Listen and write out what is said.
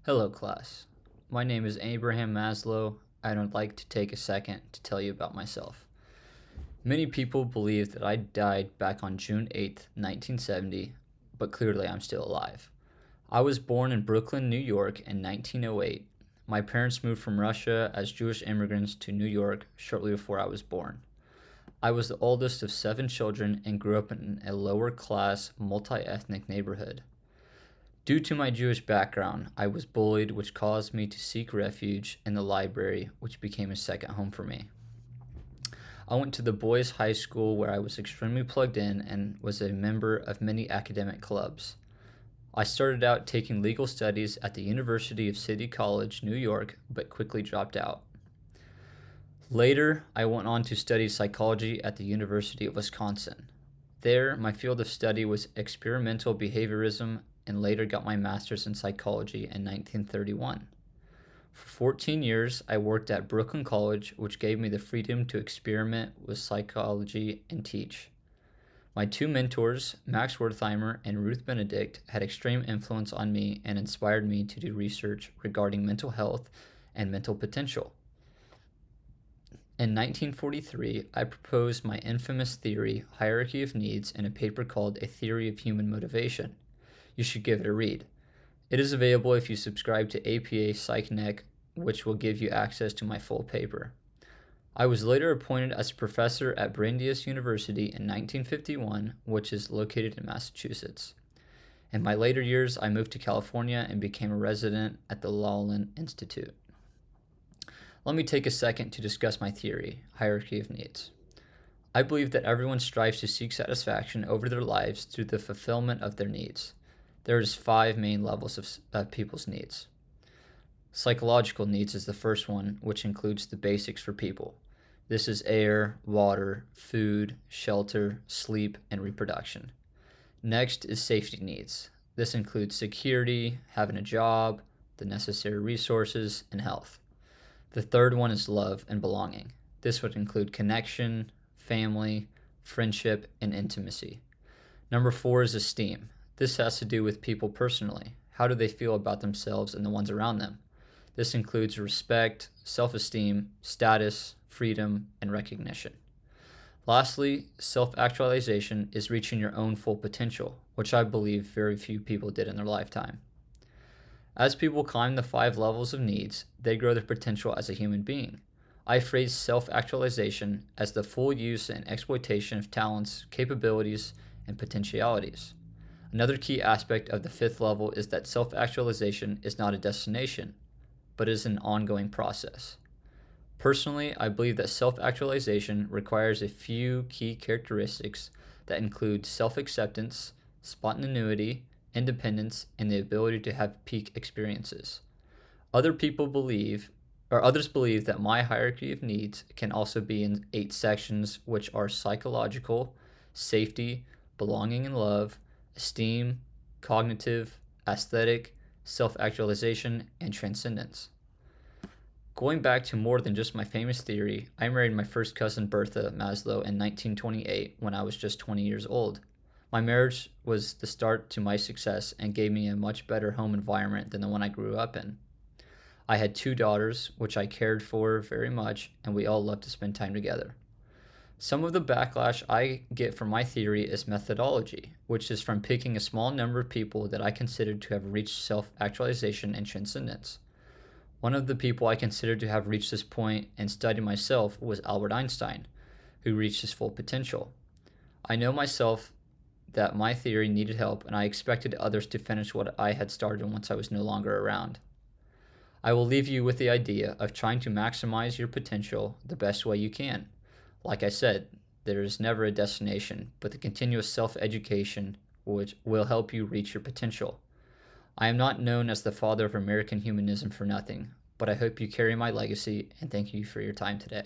Hello, class. My name is Abraham Maslow. I would like to take a second to tell you about myself. Many people believe that I died back on June 8th, 1970, but clearly I'm still alive. I was born in Brooklyn, New York in 1908. My parents moved from Russia as Jewish immigrants to New York shortly before I was born. I was the oldest of 7 children and grew up in a lower class, multi ethnic neighborhood. Due to my Jewish background, I was bullied, which caused me to seek refuge in the library, which became a second home for me. I went to the boys' high school where I was extremely plugged in and was a member of many academic clubs. I started out taking legal studies at the University of City College, New York, but quickly dropped out. Later, I went on to study psychology at the University of Wisconsin. There, my field of study was experimental behaviorism and later got my master's in psychology in 1931. For 14 years, I worked at Brooklyn College, which gave me the freedom to experiment with psychology and teach. My 2 mentors, Max Wertheimer and Ruth Benedict, had extreme influence on me and inspired me to do research regarding mental health and mental potential. In 1943, I proposed my infamous theory, hierarchy of needs, in a paper called A Theory of Human Motivation. You should give it a read. It is available if you subscribe to APA PsychNet, which will give you access to my full paper. I was later appointed as a professor at Brandeis University in 1951, which is located in Massachusetts. In my later years, I moved to California and became a resident at the Lawlin Institute. Let me take a second to discuss my theory, hierarchy of needs. I believe that everyone strives to seek satisfaction over their lives through the fulfillment of their needs. There's 5 main levels of people's needs. Psychological needs is the first one, which includes the basics for people. This is air, water, food, shelter, sleep, and reproduction. Next is safety needs. This includes security, having a job, the necessary resources, and health. The third one is love and belonging. This would include connection, family, friendship, and intimacy. Number 4 is esteem. This has to do with people personally. How do they feel about themselves and the ones around them? This includes respect, self-esteem, status, freedom, and recognition. Lastly, self-actualization is reaching your own full potential, which I believe very few people did in their lifetime. As people climb the 5 levels of needs, they grow their potential as a human being. I phrase self-actualization as the full use and exploitation of talents, capabilities, and potentialities. Another key aspect of the 5th level is that self-actualization is not a destination, but is an ongoing process. Personally, I believe that self-actualization requires a few key characteristics that include self-acceptance, spontaneity, independence, and the ability to have peak experiences. Others believe that my hierarchy of needs can also be in 8 sections, which are psychological, safety, belonging and love, esteem, cognitive, aesthetic, self-actualization, and transcendence. Going back to more than just my famous theory, I married my first cousin Bertha Maslow in 1928 when I was just 20 years old. My marriage was the start to my success and gave me a much better home environment than the one I grew up in. I had 2 daughters, which I cared for very much, and we all loved to spend time together. Some of the backlash I get from my theory is methodology, which is from picking a small number of people that I considered to have reached self-actualization and transcendence. One of the people I considered to have reached this point and studied myself was Albert Einstein, who reached his full potential. I know myself that my theory needed help, and I expected others to finish what I had started once I was no longer around. I will leave you with the idea of trying to maximize your potential the best way you can. Like I said, there is never a destination, but the continuous self-education which will help you reach your potential. I am not known as the father of American humanism for nothing, but I hope you carry my legacy, and thank you for your time today.